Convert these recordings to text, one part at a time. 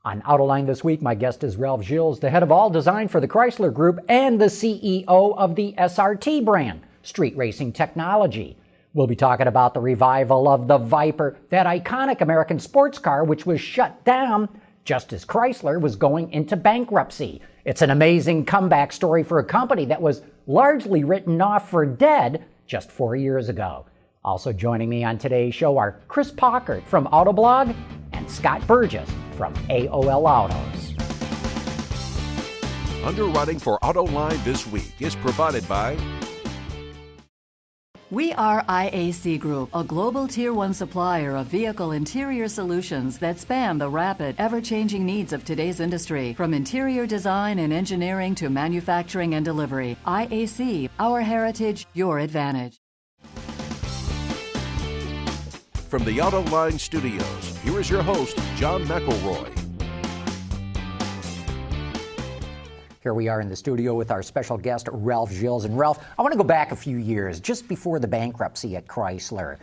On Autoline This Week, my guest is Ralph Gilles, the head of all design for the Chrysler Group and the CEO of the SRT brand, Street Racing Technology. We'll be talking about the revival of the Viper, that iconic American sports car which was shut down just as Chrysler was going into bankruptcy. It's an amazing comeback story for a company that was largely written off for dead just 4 years ago. Also joining me on today's show are Chris Paukert from Autoblog and Scott Burgess from AOL Autos. Underwriting for Autoline This Week is provided by... We are IAC Group, a global Tier 1 supplier of vehicle interior solutions that span the rapid, ever-changing needs of today's industry. From interior design and engineering to manufacturing and delivery, IAC, our heritage, your advantage. From the Autoline Studios, here is your host, John McElroy. Here we are in the studio with our special guest, Ralph Gilles. And Ralph, I want to go back a few years, just before the bankruptcy at Chrysler.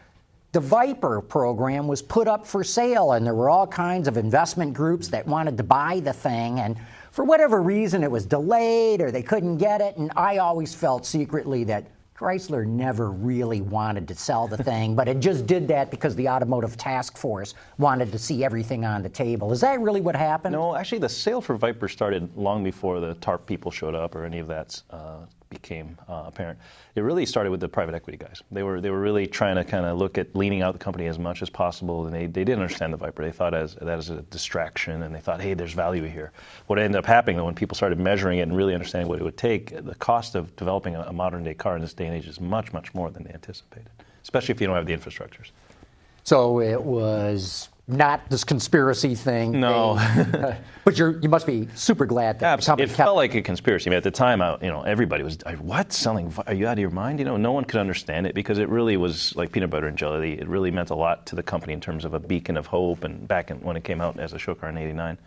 The Viper program was put up for sale, and there were all kinds of investment groups that wanted to buy the thing. And for whatever reason, it was delayed or they couldn't get it. And I always felt secretly that Chrysler never really wanted to sell the thing, but it just did that because the Automotive Task Force wanted to see everything on the table. Is that really what happened? No, actually the sale for Viper started long before the TARP people showed up or any of that became apparent. It really started with the private equity guys. They were really trying to kind of look at leaning out the company as much as possible, and they didn't understand the Viper. They thought that as a distraction, and they thought, hey, there's value here. What ended up happening when people started measuring it and really understanding what it would take, the cost of developing a modern day car in this day and age is much, much more than they anticipated, especially if you don't have the infrastructures. So it was not this conspiracy thing. No. But you must be super glad that the company It felt like a conspiracy. I mean, at the time, everybody was, what, selling? Are you out of your mind? No one could understand it because it really was like peanut butter and jelly. It really meant a lot to the company in terms of a beacon of hope, and when it came out as a show car in '89.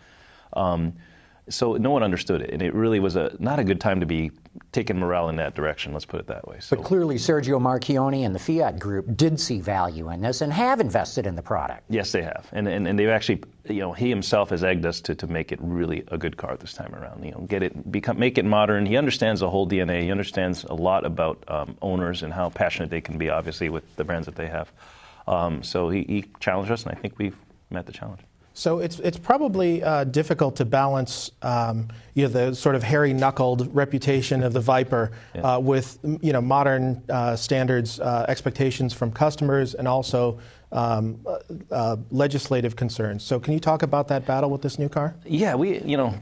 So no one understood it, and it really was not a good time to be taking morale in that direction, let's put it that way. But clearly Sergio Marchionne and the Fiat Group did see value in this and have invested in the product. Yes, they have, and they've actually, he himself has egged us to make it really a good car this time around. Make it modern. He understands the whole DNA. He understands a lot about owners and how passionate they can be, obviously, with the brands that they have. So he challenged us, and I think we've met the challenge. So it's probably difficult to balance the sort of hairy-knuckled reputation of the Viper with modern standards, expectations from customers, and also legislative concerns. So can you talk about that battle with this new car? Yeah,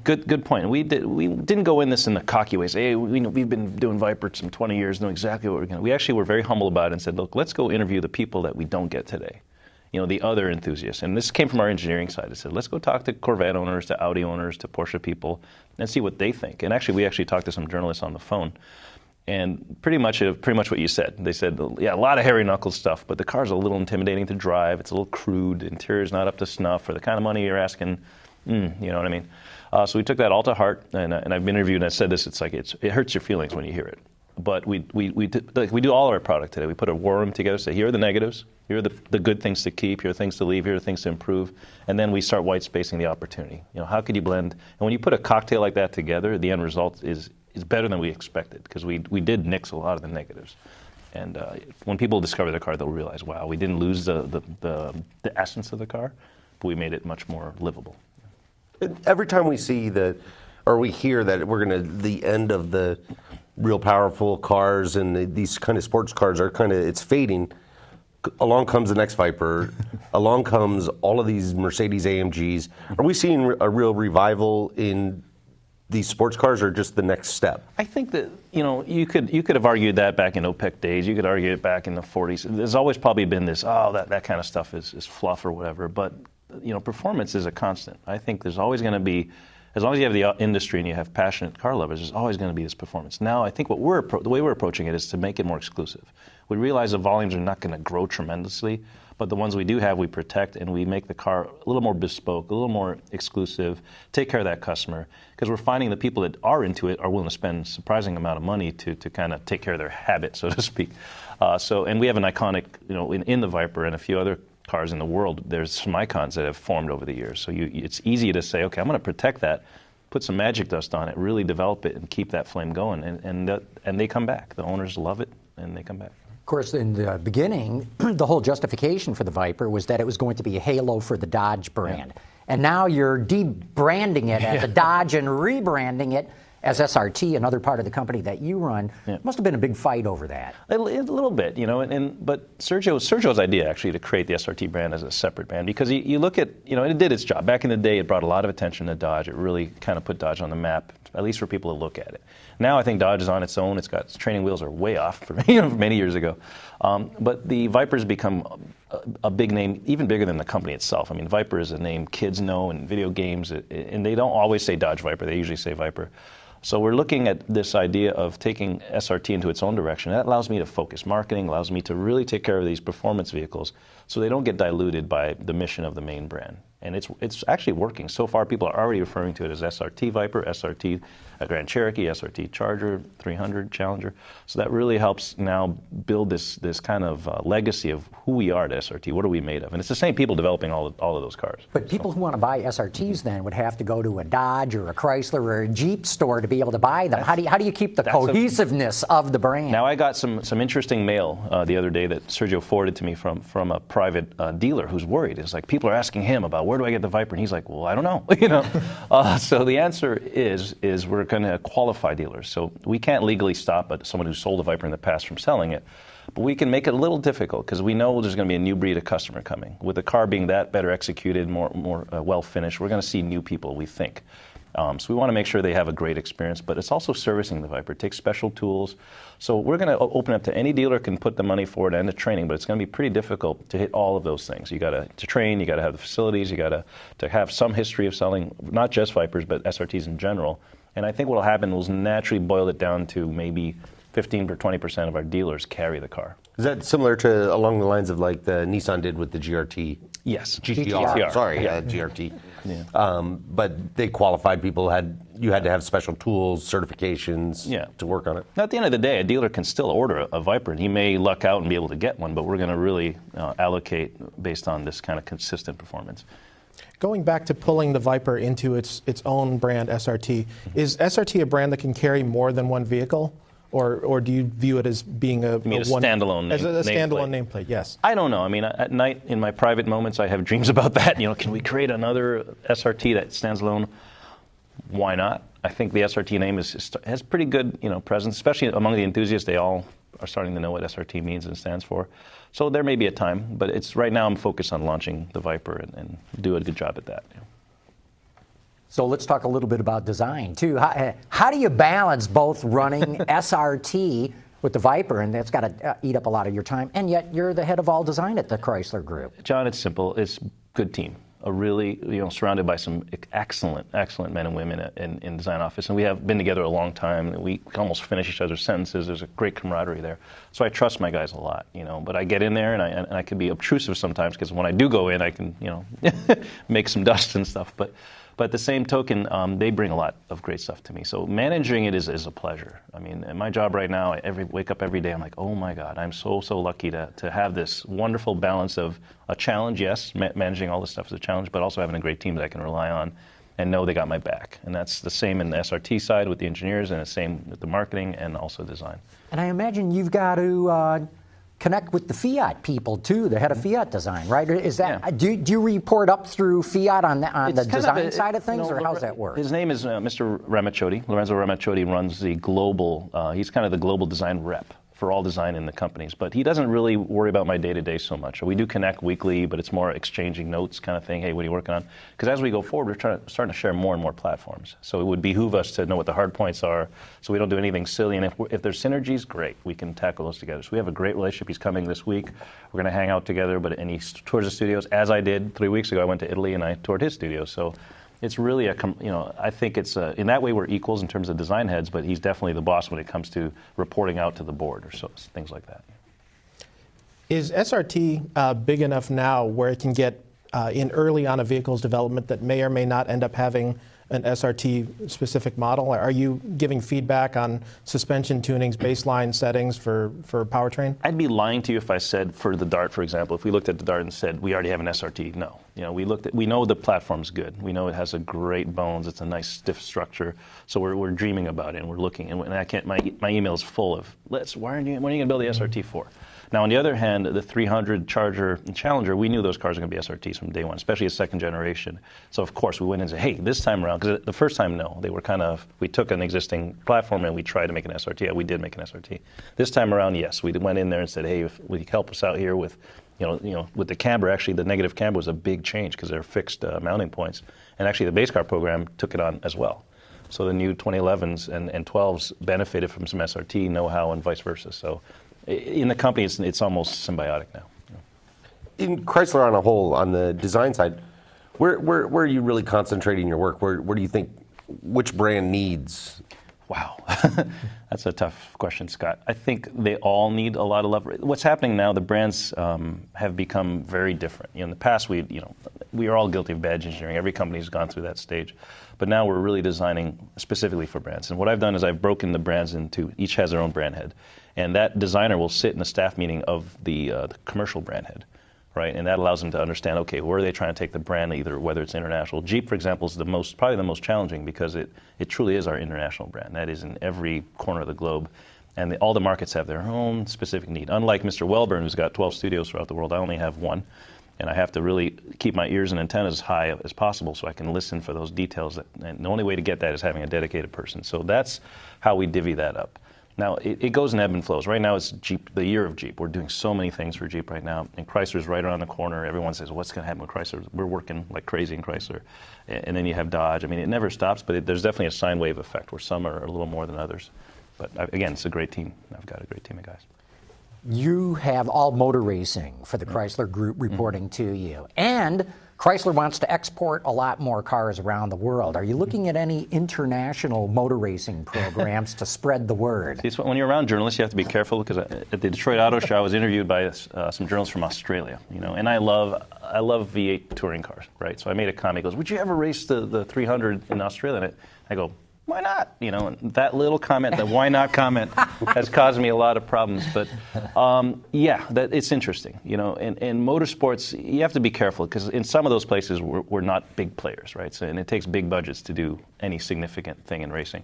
good point. We didn't go in this in a cocky way. Say, hey, we've been doing Viper some 20 years, know exactly what we're going to. We actually were very humble about it and said, look, let's go interview the people that we don't get today. The other enthusiasts. And this came from our engineering side. I said, let's go talk to Corvette owners, to Audi owners, to Porsche people, and see what they think. And actually, we actually talked to some journalists on the phone. And pretty much what you said. They said, yeah, a lot of hairy knuckle stuff, but the car's a little intimidating to drive. It's a little crude. The interior's not up to snuff for the kind of money you're asking. You know what I mean? So we took that all to heart. And I've been interviewed and I said this, it's like it hurts your feelings when you hear it. But we do all of our product today. We put a war room together, say, here are the negatives, here are the good things to keep, here are things to leave, here are things to improve, and then we start white spacing the opportunity. How could you blend? And when you put a cocktail like that together, the end result is better than we expected, because we did nix a lot of the negatives. And when people discover the car, they'll realize, wow, we didn't lose the essence of the car, but we made it much more livable. Every time we see that, or we hear that the end of the real powerful cars and these kind of sports cars are it's fading. Along comes the next Viper. Along comes all of these Mercedes AMGs. Are we seeing a real revival in these sports cars, or just the next step? I think that you could have argued that back in OPEC days. You could argue it back in the 40s. There's always probably been this that kind of stuff is fluff or whatever. But performance is a constant. I think there's always going to be. As long as you have the industry and you have passionate car lovers, there's always going to be this performance. Now, I think the way we're approaching it is to make it more exclusive. We realize the volumes are not going to grow tremendously, but the ones we do have, we protect, and we make the car a little more bespoke, a little more exclusive, take care of that customer, because we're finding the people that are into it are willing to spend a surprising amount of money to kind of take care of their habit, so to speak. And we have an iconic, in the Viper and a few other cars in the world, there's some icons that have formed over the years. So it's easy to say, okay, I'm going to protect that, put some magic dust on it, really develop it, and keep that flame going. And they come back. The owners love it, and they come back. Of course, in the beginning, the whole justification for the Viper was that it was going to be a halo for the Dodge brand. Yeah. And now you're debranding it as a Dodge and rebranding it as SRT, another part of the company that you run. Yeah. Must have been a big fight over that. A little bit, you know, but Sergio's idea actually to create the SRT brand as a separate brand, because you look at, you know, it did its job. Back in the day, it brought a lot of attention to Dodge. It really kind of put Dodge on the map, at least for people to look at it. Now I think Dodge is on its own. Its training wheels are way off from many years ago. But the Viper's become a big name, even bigger than the company itself. I mean, Viper is a name kids know in video games, and they don't always say Dodge Viper. They usually say Viper. So we're looking at this idea of taking SRT into its own direction. That allows me to focus marketing, allows me to really take care of these performance vehicles so they don't get diluted by the mission of the main brand. And it's actually working. So far, people are already referring to it as SRT Viper, SRT Grand Cherokee, SRT Charger, 300 Challenger. So that really helps now build this kind of legacy of who we are at SRT. What are we made of? And it's the same people developing all of those cars. But people who want to buy SRTs then would have to go to a Dodge or a Chrysler or a Jeep store to be able to buy them. How do you keep the cohesiveness of the brand? Now, I got some interesting mail the other day that Sergio forwarded to me from a private dealer who's worried. It's like people are asking him about where do I get the Viper, and he's like, well, I don't know. You know, so the answer is we're going to qualify dealers. So we can't legally stop someone who sold a Viper in the past from selling it, but we can make it a little difficult because we know there's going to be a new breed of customer coming. With the car being that better executed, more well finished, we're going to see new people, we think. So we want to make sure they have a great experience, but it's also servicing the Viper. It takes special tools. So we're going to open up to any dealer can put the money for it and the training, but it's going to be pretty difficult to hit all of those things. You got to train, you got to have the facilities, you got to have some history of selling not just Vipers, but SRTs in general. And I think what will happen is naturally boil it down to maybe 15 or 20% of our dealers carry the car. Is that similar to along the lines of like the Nissan did with the GRT? Yes. GTR. Sorry, GRT. Yeah. But they qualified people. You had to have special tools, certifications to work on it. Now, at the end of the day, a dealer can still order a Viper, and he may luck out and be able to get one, but we're going to really allocate based on this kind of consistent performance. Going back to pulling the Viper into its own brand, SRT, is SRT a brand that can carry more than one vehicle? Or do you view it as being a standalone as a standalone nameplate? Yes. I don't know. I mean, at night in my private moments, I have dreams about that. You know, can we create another SRT that stands alone? Why not? I think the SRT name has pretty good presence, especially among the enthusiasts. They all are starting to know what SRT means and stands for. So there may be a time, but right now I'm focused on launching the Viper and do a good job at that. So let's talk a little bit about design, too. How do you balance both running SRT with the Viper, and that's got to eat up a lot of your time, and yet you're the head of all design at the Chrysler Group? John, it's simple. It's a good team. A really, surrounded by some excellent men and women in design office. And we have been together a long time. We almost finish each other's sentences. There's a great camaraderie there. So I trust my guys a lot, But I get in there, and I can be obtrusive sometimes, because when I do go in, I can, make some dust and stuff. But at the same token, they bring a lot of great stuff to me. So managing it is a pleasure. I mean, in my job right now, I wake up every day, I'm like, oh my God, I'm so lucky to have this wonderful balance of a challenge, yes, managing all this stuff is a challenge, but also having a great team that I can rely on and know they got my back. And that's the same in the SRT side with the engineers, and the same with the marketing and also design. And I imagine you've got to connect with the Fiat people too, the head of Fiat design, right? Is that do you report up through Fiat on the design side of things, or how does that work? His name is Mr. Ramaciotti. Lorenzo Ramaciotti runs the global. He's kind of the global design rep for all design in the companies, but he doesn't really worry about my day-to-day so much. We do connect weekly, but it's more exchanging notes kind of thing. Hey, what are you working on? Because as we go forward, we're starting to share more and more platforms. So it would behoove us to know what the hard points are, so we don't do anything silly. And if there's synergies, great, we can tackle those together. So we have a great relationship. He's coming this week. We're going to hang out together, and he tours the studios, as I did 3 weeks ago. I went to Italy and I toured his studio. So it's really I think it's in that way we're equals in terms of design heads, but he's definitely the boss when it comes to reporting out to the board or things like that. Is SRT big enough now where it can get in early on a vehicle's development that may or may not end up having an SRT specific model? Are you giving feedback on suspension tunings, baseline settings for powertrain? I'd be lying to you if I said for the Dart, for example, if we looked at the Dart and said we already have an SRT. No, we know the platform's good. We know it has a great bones. It's a nice stiff structure. So we're dreaming about it and we're looking. And I can't. My email's full of when are you going to build the SRT for? Now, on the other hand, the 300 Charger and Challenger, we knew those cars were going to be SRTs from day one, especially a second generation. So, of course, we went in and said, hey, this time around, because the first time, no. They were we took an existing platform and we tried to make an SRT. Yeah, we did make an SRT. This time around, yes. We went in there and said, hey, if you could help us out here with, with the camber. Actually, the negative camber was a big change because they're fixed mounting points. And actually, the base car program took it on as well. So the new 2011s and 12s benefited from some SRT know-how and vice versa. So in the company, it's almost symbiotic now. In Chrysler on a whole, on the design side, where are you really concentrating your work? Where do you think, which brand needs? Wow, that's a tough question, Scott. I think they all need a lot of love. What's happening now, the brands have become very different. In the past, we are all guilty of badge engineering. Every company's gone through that stage. But now we're really designing specifically for brands. And what I've done is I've broken the brands into, each has their own brand head. And that designer will sit in a staff meeting of the commercial brand head, right? And that allows them to understand, okay, where are they trying to take the brand, whether it's international. Jeep, for example, is probably the most challenging because it truly is our international brand. That is in every corner of the globe. And all the markets have their own specific need. Unlike Mr. Wellburn, who's got 12 studios throughout the world, I only have one. And I have to really keep my ears and antennas as high as possible so I can listen for those details. And the only way to get that is having a dedicated person. So that's how we divvy that up. Now, it goes in ebb and flows. Right now, it's Jeep, the year of Jeep. We're doing so many things for Jeep right now. And Chrysler's right around the corner. Everyone says, what's going to happen with Chrysler? We're working like crazy in Chrysler. And then you have Dodge. I mean, it never stops, but there's definitely a sine wave effect where some are a little more than others. But again, it's a great team. I've got a great team of guys. You have all motor racing for the Chrysler Group reporting to you. And Chrysler wants to export a lot more cars around the world. Are you looking at any international motor racing programs to spread the word? See, when you're around journalists, you have to be careful because at the Detroit Auto Show, I was interviewed by some journalists from Australia. And I love V8 touring cars, right? So I made a comment. He goes, "Would you ever race the 300 in Australia?" And I go, why not? And that little comment, the why not comment, has caused me a lot of problems. But it's interesting. In motorsports, you have to be careful because in some of those places we're not big players, right? And it takes big budgets to do any significant thing in racing.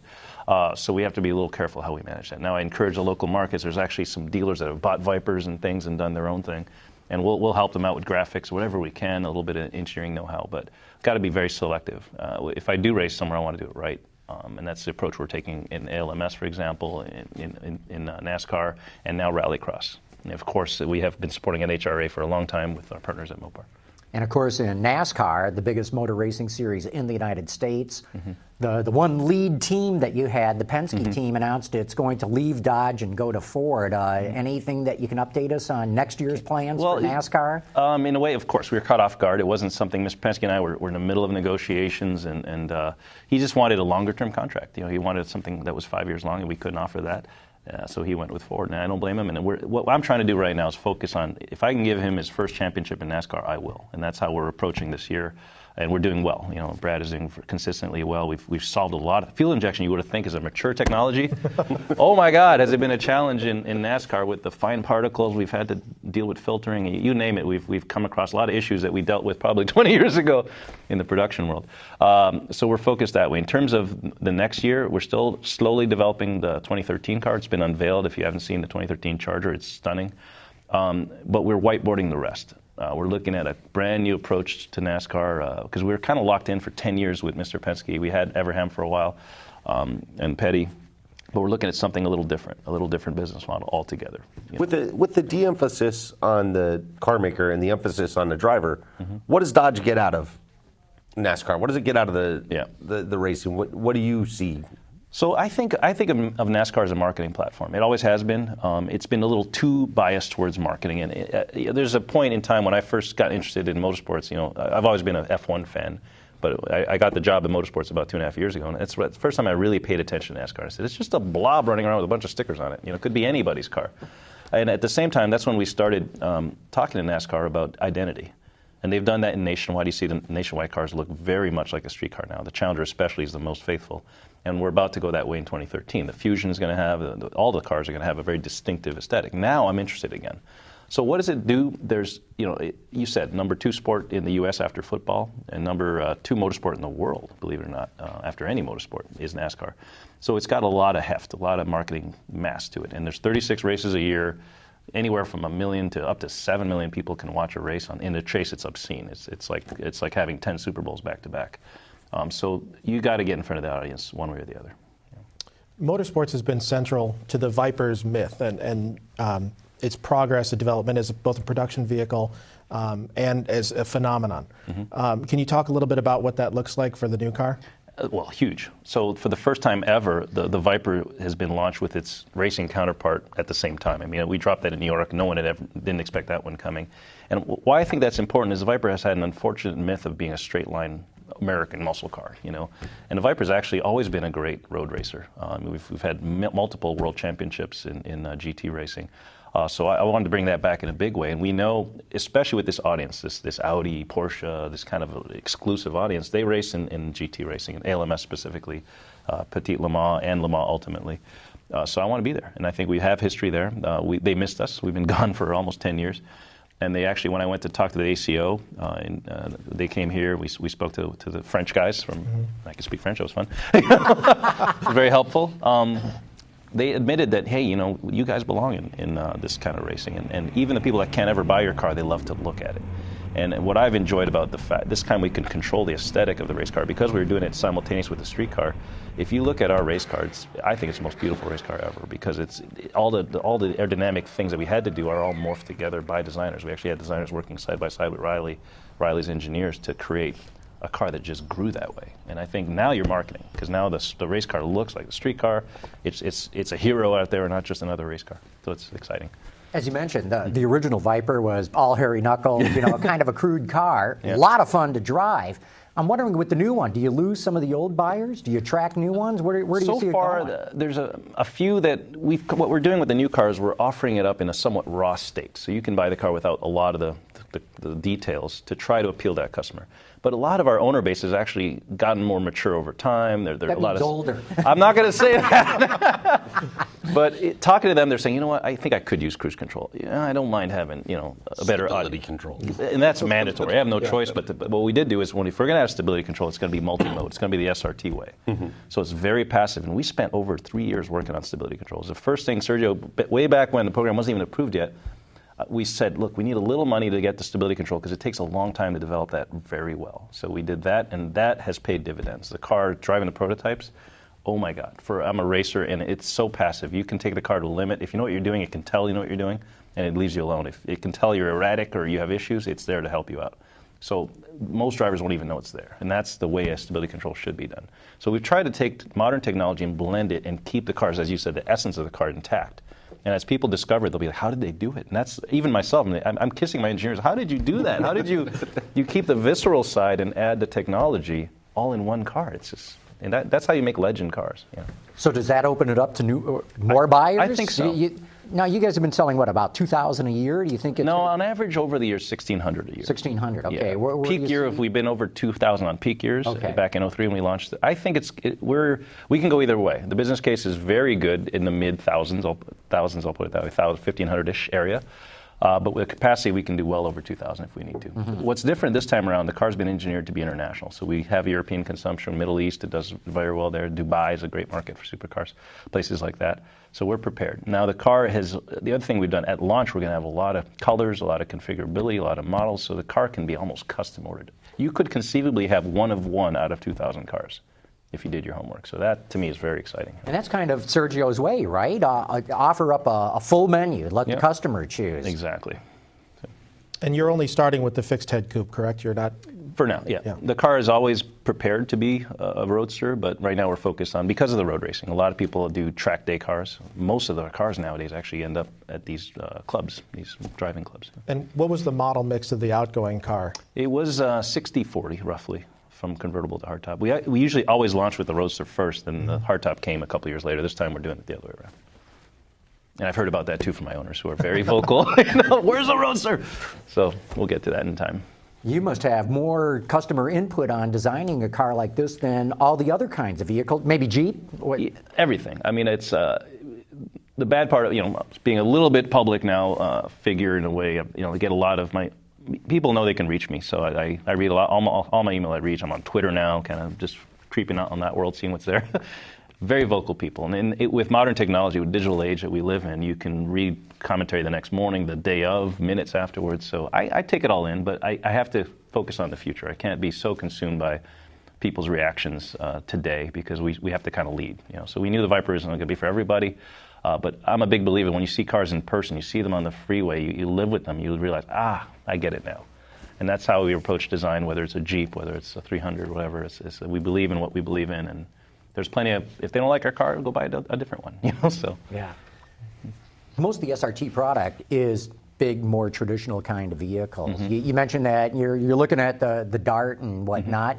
So we have to be a little careful how we manage that. Now, I encourage the local markets. There's actually some dealers that have bought Vipers and things and done their own thing. And we'll help them out with graphics, whatever we can, a little bit of engineering know-how. But got to be very selective. If I do race somewhere, I want to do it right. And that's the approach we're taking in ALMS, for example, in NASCAR, and now Rallycross. And of course, we have been supporting NHRA for a long time with our partners at Mopar. And of course, in NASCAR, the biggest motor racing series in the United States, the one lead team that you had, the Penske team, announced it's going to leave Dodge and go to Ford. Anything that you can update us on next year's plans for NASCAR? In a way, of course, we were caught off guard. It wasn't something Mr. Penske and I were in the middle of negotiations, and he just wanted a longer-term contract. He wanted something that was 5 years long, and we couldn't offer that. So he went with Ford, and I don't blame him. And what I'm trying to do right now is focus on, if I can give him his first championship in NASCAR, I will. And that's how we're approaching this year. And we're doing well. Brad is doing consistently well. We've solved a lot of fuel injection. You would think is a mature technology. Oh my God, has it been a challenge in NASCAR with the fine particles? We've had to deal with filtering. You name it. We've come across a lot of issues that we dealt with probably 20 years ago in the production world. So we're focused that way. In terms of the next year, we're still slowly developing the 2013 car. It's been unveiled. If you haven't seen the 2013 Charger, it's stunning. But we're whiteboarding the rest. We're looking at a brand new approach to NASCAR because we were kind of locked in for 10 years with Mr. Penske. We had Everham for a while and Petty, but we're looking at something a little different business model altogether. With the de-emphasis on the car maker and the emphasis on the driver, what does Dodge get out of NASCAR? What does it get out of the racing? What do you see? So I think of NASCAR as a marketing platform. It always has been. It's been a little too biased towards marketing. And there's a point in time when I first got interested in motorsports. I've always been an F1 fan, but I got the job in motorsports about 2.5 years ago, and it's the first time I really paid attention to NASCAR. I said, it's just a blob running around with a bunch of stickers on it. It could be anybody's car. And at the same time, that's when we started talking to NASCAR about identity. And they've done that in Nationwide. You see the Nationwide cars look very much like a street car now. The Challenger especially is the most faithful. And we're about to go that way in 2013. The Fusion is going to have, all the cars are going to have a very distinctive aesthetic. Now I'm interested again. So what does it do? There's, you said number 2 sport in the U.S. after football, and number 2 motorsport in the world, believe it or not, after any motorsport, is NASCAR. So it's got a lot of heft, a lot of marketing mass to it. And there's 36 races a year. Anywhere from 1 million to up to 7 million people can watch a race. In a chase, it's obscene. It's like having 10 Super Bowls back to back. So you got to get in front of the audience one way or the other. Motorsports has been central to the Viper's myth and its progress and development as both a production vehicle and as a phenomenon. Can you talk a little bit about what that looks like for the new car? Well, huge. So for the first time ever, the Viper has been launched with its racing counterpart at the same time. I mean, we dropped that in New York. No one didn't expect that one coming. And why I think that's important is the Viper has had an unfortunate myth of being a straight line American muscle car, And the Viper's actually always been a great road racer. We've had multiple world championships in GT racing. So I wanted to bring that back in a big way. And we know, especially with this audience, this Audi, Porsche, this kind of exclusive audience, they race in GT racing, in ALMS specifically, Petit Le Mans and Le Mans ultimately. So I want to be there. And I think we have history there. They missed us. We've been gone for almost 10 years. And they actually, when I went to talk to the ACO, they came here. We spoke to the French guys from, I could speak French, it was fun. It was very helpful. They admitted that, hey, you guys belong in this kind of racing. And even the people that can't ever buy your car, they love to look at it. And what I've enjoyed about the fact, this time we can control the aesthetic of the race car because we were doing it simultaneous with the street car. If you look at our race car, I think it's the most beautiful race car ever because all the aerodynamic things that we had to do are all morphed together by designers. We actually had designers working side by side with Riley's engineers to create a car that just grew that way. And I think now you're marketing because now the race car looks like the street car. It's a hero out there and not just another race car. So it's exciting. As you mentioned, the original Viper was all hairy knuckle, kind of a crude car. A lot of fun to drive. I'm wondering with the new one, do you lose some of the old buyers? Do you attract new ones? Where do you see it going? So far, there's a few that what we're doing with the new cars, we're offering it up in a somewhat raw state. So you can buy the car without a lot of the details to try to appeal to that customer. But a lot of our owner base has actually gotten more mature over time. They're a lot older. I'm not going to say that. But talking to them, they're saying, you know what, I think I could use cruise control. I don't mind having, a better stability control. And that's mandatory. I have no choice. But what we did do is, if we're going to have stability control, it's going to be multi-mode. It's going to be the SRT way. So it's very passive. And we spent over 3 years working on stability controls. The first thing, Sergio, way back when the program wasn't even approved yet, we said, look, we need a little money to get the stability control because it takes a long time to develop that very well. So we did that, and that has paid dividends. The car, driving the prototypes, oh my God, I'm a racer, and it's so passive. You can take the car to the limit. If you know what you're doing, it can tell you know what you're doing, and it leaves you alone. If it can tell you're erratic or you have issues, it's there to help you out. So most drivers won't even know it's there, and that's the way a stability control should be done. So we've tried to take modern technology and blend it and keep the cars, as you said, the essence of the car intact. And as people discover it, they'll be like, how did they do it? And that's, even myself, I'm kissing my engineers. How did you do that? How did you keep the visceral side and add the technology all in one car? It's just, and that's how you make legend cars. Yeah. So does that open it up to more buyers? I think so. Now, you guys have been selling, about 2,000 a year? Do you think it's... No, on average, over the years, 1,600 a year. 1,600, okay. Yeah. Peak year, if we've been over 2,000 on peak years, back in 2003 when we launched it. I think we can go either way. The business case is very good in the mid-thousands, I'll put it that way, 1,500-ish area. But with capacity, we can do well over 2,000 if we need to. What's different this time around, the car's been engineered to be international. So we have European consumption, Middle East, it does very well there. Dubai is a great market for supercars, places like that. So we're prepared. Now the other thing we've done at launch, we're going to have a lot of colors, a lot of configurability, a lot of models, so the car can be almost custom ordered. You could conceivably have one of one out of 2,000 cars if you did your homework. So that, to me, is very exciting. And that's kind of Sergio's way, right? Offer up a full menu, let the customer choose. Exactly. And you're only starting with the fixed head coupe, correct? You're not... For now, yeah. The car is always prepared to be a roadster, but right now we're focused on, because of the road racing, a lot of people do track day cars. Most of the cars nowadays actually end up at these clubs, these driving clubs. And what was the model mix of the outgoing car? It was 60-40, roughly, from convertible to hardtop. We usually always launch with the roadster first, and the hardtop came a couple years later. This time we're doing it the other way around. And I've heard about that, too, from my owners, who are very vocal. Where's the roadster? So we'll get to that in time. You must have more customer input on designing a car like this than all the other kinds of vehicles. Maybe Jeep? Everything. I mean, it's the bad part of being a little bit public now, figure in a way. I get a lot of my people know they can reach me, so I read a lot. All my email I read. I'm on Twitter now, kind of just creeping out on that world, seeing what's there. Very vocal people, and with modern technology, with digital age that we live in, you can read commentary the next morning, the day of, minutes afterwards. So I take it all in, but I have to focus on the future. I can't be so consumed by people's reactions today, because we have to kind of lead. So we knew the Viper isn't going to be for everybody, but I'm a big believer when you see cars in person, you see them on the freeway, you live with them, you realize, I get it now. And that's how we approach design, whether it's a Jeep, whether it's a 300, whatever. It's we believe in what we believe in, and there's plenty of, if they don't like our car, go buy a different one, so. Yeah. Most of the SRT product is big, more traditional kind of vehicles. Mm-hmm. You mentioned that you're looking at the Dart and whatnot,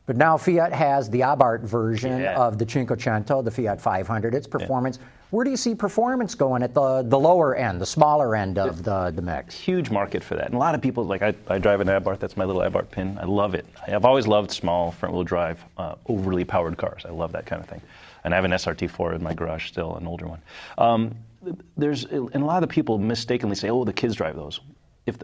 but now Fiat has the Abarth version of the Cinquecento, the Fiat 500, its performance. Yeah. Where do you see performance going at the lower end, the smaller end of the mix? Huge market for that. And a lot of people, like I drive an Abarth, that's my little Abarth pin. I love it. I've always loved small front-wheel drive, overly powered cars. I love that kind of thing. And I have an SRT4 in my garage still, an older one. And a lot of the people mistakenly say, the kids drive those.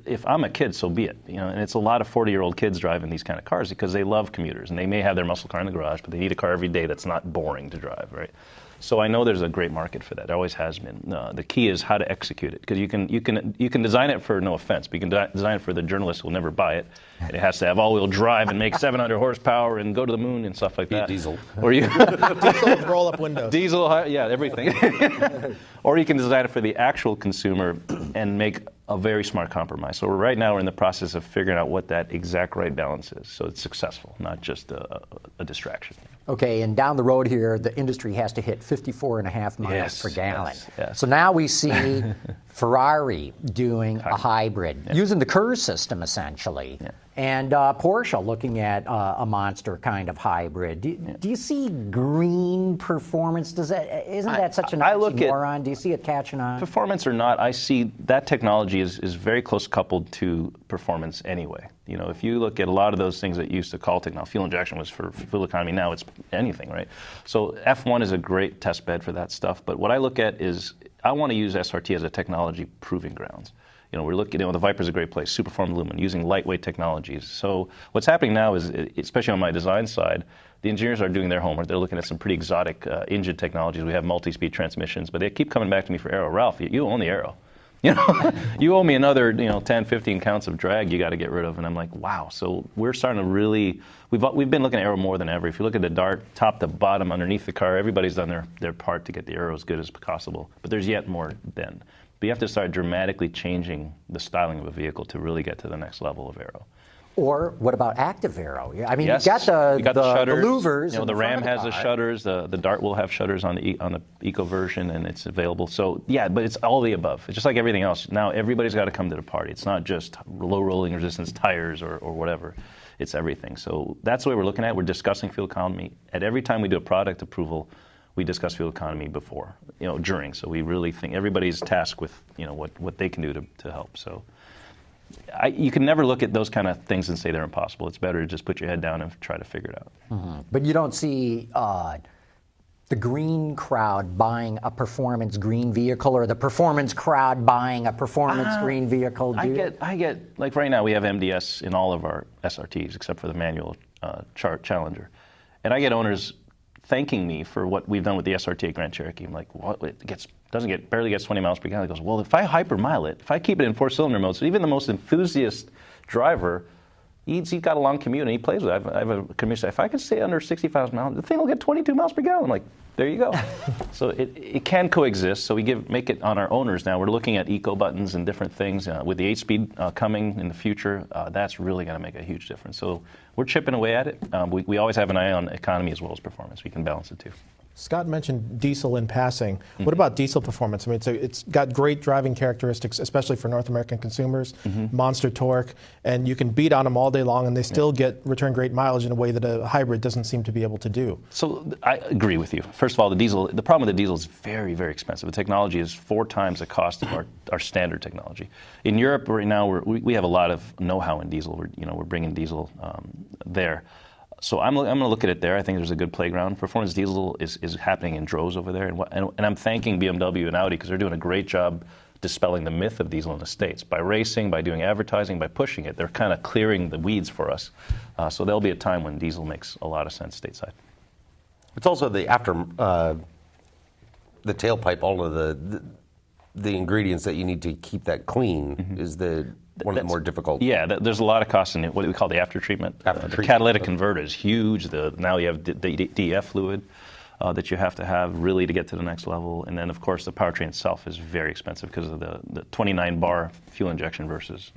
If I'm a kid, so be it. And it's a lot of 40-year-old kids driving these kind of cars because they love commuters, and they may have their muscle car in the garage, but they need a car every day that's not boring to drive, right? So I know there's a great market for that. There always has been. The key is how to execute it, because you can design it for, no offense, but you can design it for the journalist who will never buy it. It has to have all-wheel drive and make 700 horsepower and go to the moon and stuff like that. Diesel. Or you Diesel with roll-up windows. Diesel, everything. Or you can design it for the actual consumer and make a very smart compromise. So right now we're in the process of figuring out what that exact right balance is, so it's successful, not just a distraction. Okay, and down the road here, the industry has to hit 54.5 miles per gallon. Yes. So now we see Ferrari doing a hybrid, using the KERS system essentially, and Porsche looking at a monster kind of hybrid. Do you see green performance? Isn't that such an oxymoron? Do you see it catching on? Performance or not, I see that technology is very close coupled to performance anyway. If you look at a lot of those things that used to call technology, fuel injection was for fuel economy, now it's anything, right? So F1 is a great test bed for that stuff, but what I look at is I want to use SRT as a technology proving grounds. We're looking, the Viper's a great place, Superform aluminum, using lightweight technologies. So what's happening now is, especially on my design side, the engineers are doing their homework. They're looking at some pretty exotic engine technologies. We have multi-speed transmissions, but they keep coming back to me for aero. Ralph, you own the aero. You owe me another 10, 15 counts of drag you got to get rid of. And I'm like, wow. So we're starting to really, we've been looking at aero more than ever. If you look at the Dart, top to bottom, underneath the car, everybody's done their part to get the aero as good as possible. But there's yet more then. But you have to start dramatically changing the styling of a vehicle to really get to the next level of aero. Or what about active aero? I mean, yes, you've got the shutters. The louvers. The Ram has the shutters. The Dart will have shutters on the Eco version, and it's available. So but it's all the above. It's just like everything else. Now everybody's got to come to the party. It's not just low rolling resistance tires or whatever. It's everything. So that's the way we're looking at it. We're discussing fuel economy. At every time we do a product approval, we discuss fuel economy before, during. So we really think everybody's tasked with, what they can do to help. So you can never look at those kind of things and say they're impossible. It's better to just put your head down and try to figure it out. Mm-hmm. But you don't see the green crowd buying a performance green vehicle, or the performance crowd buying a performance green vehicle. I get like right now we have MDS in all of our SRTs except for the manual Challenger, and I get owners thanking me for what we've done with the SRT at Grand Cherokee. I'm like, what? It barely gets 20 miles per gallon. He goes, well, if I hypermile it, if I keep it in 4-cylinder mode, so even the most enthusiast driver, he's got a long commute and he plays with it. I have a commission. If I can stay under 65 miles, the thing will get 22 miles per gallon. I'm like, there you go. So it can coexist. So we make it on our owners now. We're looking at eco buttons and different things. With the 8-speed coming in the future, that's really going to make a huge difference. So we're chipping away at it. We always have an eye on economy as well as performance. We can balance it too. Scott mentioned diesel in passing. What about diesel performance? I mean, it's got great driving characteristics, especially for North American consumers, monster torque, and you can beat on them all day long and they still return great mileage in a way that a hybrid doesn't seem to be able to do. So I agree with you. First of all, the problem with the diesel is very, very expensive. The technology is 4 times the cost of our standard technology. In Europe right now, we have a lot of know-how in diesel. We're bringing diesel there. So I'm going to look at it there. I think there's a good playground. Performance diesel is happening in droves over there. And I'm thanking BMW and Audi because they're doing a great job dispelling the myth of diesel in the States. By racing, by doing advertising, by pushing it, they're kind of clearing the weeds for us. So there'll be a time when diesel makes a lot of sense stateside. It's also the tailpipe, all of the ingredients that you need to keep that clean is one of the more difficult. Yeah, there's a lot of costs in what we call the after treatment. The catalytic converter is huge. Now you have the DF fluid that you have to have really to get to the next level. And then, of course, the powertrain itself is very expensive because of the 29 bar fuel injection versus,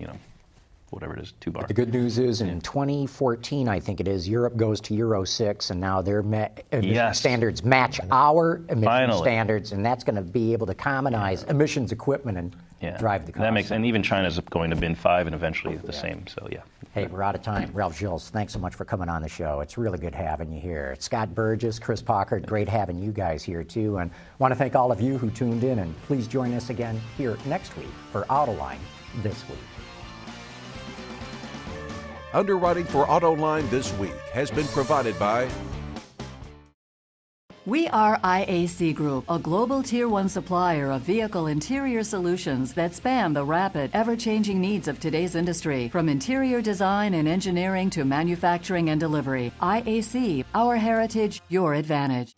whatever it is, 2 bar. The good news is in 2014, I think it is, Europe goes to Euro 6, and now their emission standards match our emission standards, and that's going to be able to commonize emissions equipment and drive the cost. And even China's going to bin 5 and eventually the same, so yeah. Hey, we're out of time. Ralph Gilles, thanks so much for coming on the show. It's really good having you here. Scott Burgess, Chris Paukert, great having you guys here too, and want to thank all of you who tuned in, and please join us again here next week for Autoline This Week. Underwriting for Autoline This Week has been provided by We are IAC Group, a global Tier 1 supplier of vehicle interior solutions that span the rapid, ever-changing needs of today's industry. From interior design and engineering to manufacturing and delivery, IAC, our heritage, your advantage.